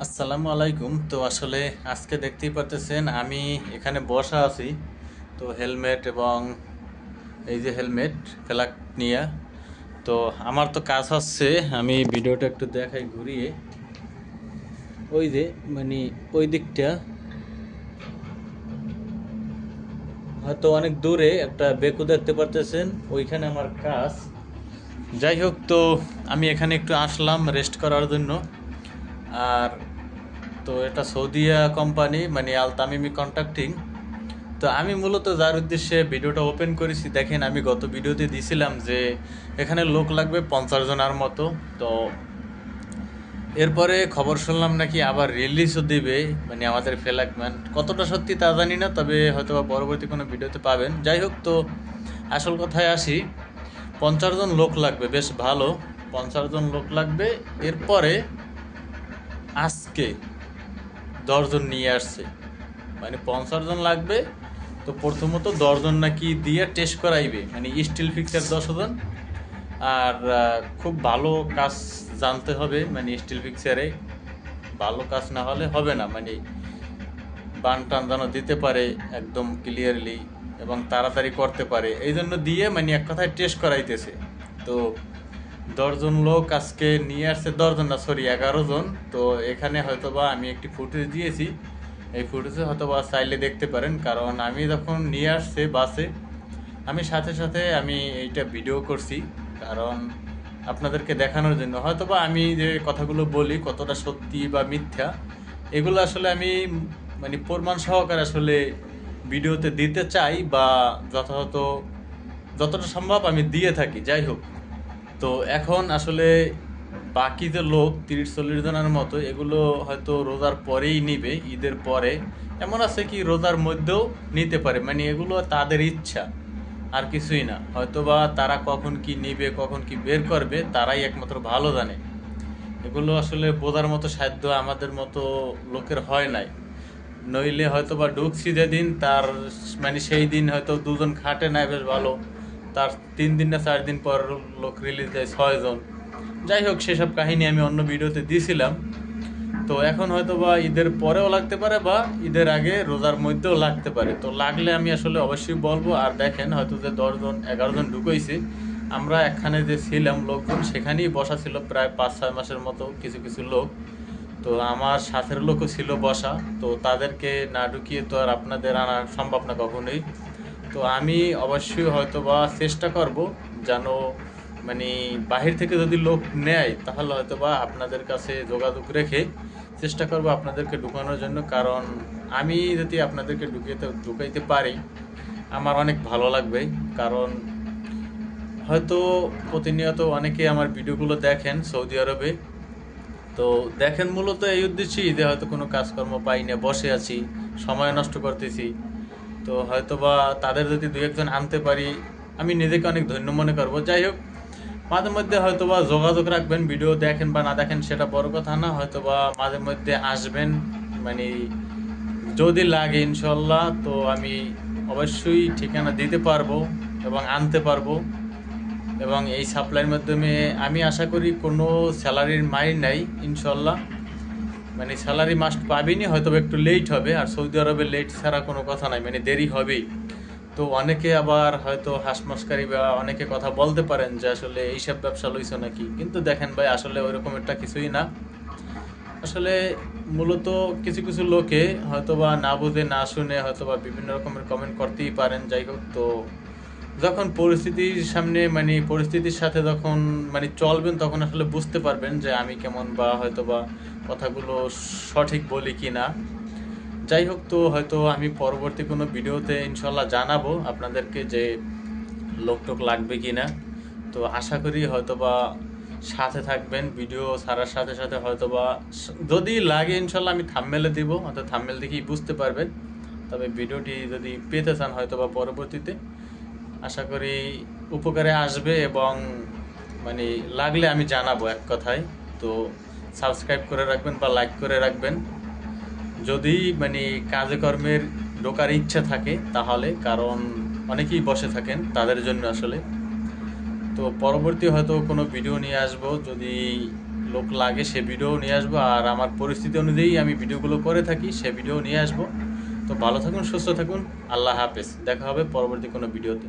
আসসালামু আলাইকুম। তো আসলে আজকে দেখতেই পারতেছেন আমি এখানে বসা আছি। তো হেলমেট এবং এই যে হেলমেট ফ্ল্যাগ নিয়ে। তো আমার তো কাজ হচ্ছে, আমি ভিডিওটা একটু দেখাই ঘুরিয়ে। ওই যে মানে ওই দিকটা হয়তো অনেক দূরে একটা বেকু দেখতে পারতেছেন, ওইখানে আমার কাজ। যাই হোক, তো আমি এখানে একটু আসলাম রেস্ট করার জন্য। আর তো এটা সৌদিয়া কোম্পানি, মানে আল তামিমি কন্ট্রাক্টিং। তো আমি মূলত যার উদ্দেশ্যে ভিডিওটা ওপেন করেছি, দেখেন আমি গত ভিডিওতে দিছিলাম যে এখানে লোক লাগবে 50 জনের মতো। তো এরপরে খবর শুনলাম নাকি আবার রিলিজও দিবে, মানে আমাদের ফ্ল্যাগম্যান। কতটা সত্যি তা জানি না, তবে হয়তো বা পরবর্তী কোনো ভিডিওতে পাবেন। যাই হোক, তো আসল কথায় আসি। 50 জন লোক লাগবে, বেশ ভালো। 50 জন লোক লাগবে। এরপরে আজকে 10 জন নিয়ে আসছে, মানে 50 জন লাগবে। তো প্রথমত 10 জন নাকি দিয়ে টেস্ট করাইবে, মানে স্টিল ফিক্সার 10 জন। আর খুব ভালো কাজ জানতে হবে, মানে স্টিল ফিক্সারে ভালো কাজ না হলে হবে না, মানে বান টান যেন দিতে পারে একদম ক্লিয়ারলি এবং তাড়াতাড়ি করতে পারে, এই জন্য দিয়ে মানে এক কথায় টেস্ট করাইতেছে। তো 10 জন লোক আজকে নিয়ে আসছে, 10 জন না, সরি 11 জন। তো এখানে হয়তোবা আমি একটি ফুটেজ দিয়েছি, এই ফুটেজে হয়তোবা চাইলে দেখতে পারেন। কারণ আমি যখন নিয়ে আসছে বাসে, আমি সাথে সাথে আমি এইটা ভিডিও করছি। কারণ আপনাদেরকে দেখানোর জন্য, হয়তোবা আমি যে কথাগুলো বলি কতটা সত্যি বা মিথ্যা, এগুলো আসলে আমি মানে প্রমাণ সহকারে আসলে ভিডিওতে দিতে চাই, বা যথাযথ যতটা সম্ভব আমি দিয়ে থাকি। যাই হোক, তো এখন আসলে বাকি যে লোক 30-40 জনের মতো, এগুলো হয়তো রোজার পরেই নিবে, ঈদের পরে। এমন আছে কি রোজার মধ্যেও নিতে পারে, মানে এগুলো তাদের ইচ্ছা, আর কিছুই না। হয়তোবা তারা কখন কি নিবে, কখন কি বের করবে, তারাই একমাত্র ভালো জানে। এগুলো আসলে বোঝার মতো সাধ্য আমাদের মতো লোকের হয় নাই। নইলে হয়তো বা ঢুকছি যেদিন, তার মানে সেই দিন হয়তো 2 জন খাটে নাই বেশ ভালো, তার 3 দিন না 4 দিন পর লোক রিলিজ দেয় 6 জন। যাই হোক, সেসব কাহিনী আমি অন্য ভিডিওতে দিয়েছিলাম। তো এখন হয়তো বা ঈদের পরেও লাগতে পারে, বা ঈদের আগে রোজার মধ্যেও লাগতে পারে। তো লাগলে আমি আসলে অবশ্যই বলবো। আর দেখেন হয়তো যে 10 জন 11 জন ঢুকাইছে, আমরা এখানে যে ছিলাম লোকজন, সেখানেই বসা ছিল প্রায় 5-6 মাসের মতো কিছু কিছু লোক। তো আমার সাথের লোকও ছিল বসা। তো তাদেরকে না ঢুকিয়ে তো আর আপনাদের আনা সম্ভব না কখনোই। তো আমি অবশ্যই হয়তো বা চেষ্টা করব যেন, মানে বাহির থেকে যদি লোক নেয় তাহলে হয়তো বা আপনাদের কাছে যোগাযোগ রেখে চেষ্টা করব আপনাদেরকে ঢুকানোর জন্য। কারণ আমি যদি আপনাদেরকে ঢুকাইতে পারি, আমার অনেক ভালো লাগবে। কারণ হয়তো প্রতিনিয়ত অনেকে আমার ভিডিওগুলো দেখেন সৌদি আরবে। তো দেখেন মূলত এই উদ্দেশ্যেই যে হয়তো কোনো কাজকর্ম পাই না, বসে আছি, সময় নষ্ট করতেছি। তো হয়তো বা তাদের যদি 2-1 জন আনতে পারি, আমি নিজেকে অনেক ধন্য মনে করবো। যাই হোক, মাঝে মধ্যে হয়তো বা যোগাযোগ রাখবেন, ভিডিও দেখেন বা না দেখেন সেটা বড় কথা না, হয়তো বা মাঝে মধ্যে আসবেন, মানে যদি লাগে ইনশাল্লাহ। তো আমি অবশ্যই ঠিকানা দিতে পারবো এবং আনতে পারবো। এবং এই সাপ্লাইয়ের মাধ্যমে আমি আশা করি কোনো স্যালারির মাইর নাই ইনশাল্লাহ। মানে স্যালারি মাস্ট পাবিনি, হয়তো একটু লেট হবে। আর সৌদি আরবে লেট ছাড়া কোনো কথা নাই, মানে দেরি হবেই। তো অনেকে আবার হয়তো হাঁসমস্কারি বা অনেকে কথা বলতে পারেন যে আসলে এইসব ব্যবসা লইছো নাকি, কিন্তু দেখেন ভাই, আসলে ওইরকম একটা কিছুই না। আসলে মূলত কিছু কিছু লোকে হয়তোবা না বুঝে না শুনে হয়তোবা বিভিন্ন রকমের কমেন্ট করতেই পারেন। যাই হোক, তো যখন পরিস্থিতির সামনে, মানে পরিস্থিতির সাথে যখন মানে চলবেন, তখন আসলে বুঝতে পারবেন যে আমি কেমন, বা হয়তোবা কথাগুলো সঠিক বলি কি না। যাই হোক, তো হয়তো আমি পরবর্তী কোনো ভিডিওতে ইনশাল্লাহ জানাবো আপনাদেরকে যে লোক টোক লাগবে কি না। তো আশা করি হয়তোবা সাথে থাকবেন, ভিডিও ছাড়ার সাথে সাথে হয়তোবা যদি লাগে ইনশাল্লাহ আমি থাম্বনেলে দিব, অর্থাৎ থাম্বনেল দেখেই বুঝতে পারবেন। তবে ভিডিওটি যদি পেতে চান হয়তোবা পরবর্তীতে, আশা করি উপকারে আসবে। এবং মানে লাগলে আমি জানাবো এক কথায়। তো সাবস্ক্রাইব করে রাখবেন বা লাইক করে রাখবেন, যদি মানে কাজে কর্মের ঢোকার ইচ্ছা থাকে তাহলে। কারণ অনেকেই বসে থাকেন, তাদের জন্য আসলে। তো পরবর্তী হয়তো কোনো ভিডিও নিয়ে আসবো, যদি লোক লাগে সে ভিডিও নিয়ে আসবো, আর আমার পরিস্থিতি অনুযায়ী আমি ভিডিওগুলো করে থাকি, সে ভিডিও নিয়ে আসবো। তো ভালো থাকুন, সুস্থ থাকুন, আল্লাহ হাফেজ, দেখা হবে পরবর্তী কোনো ভিডিওতে।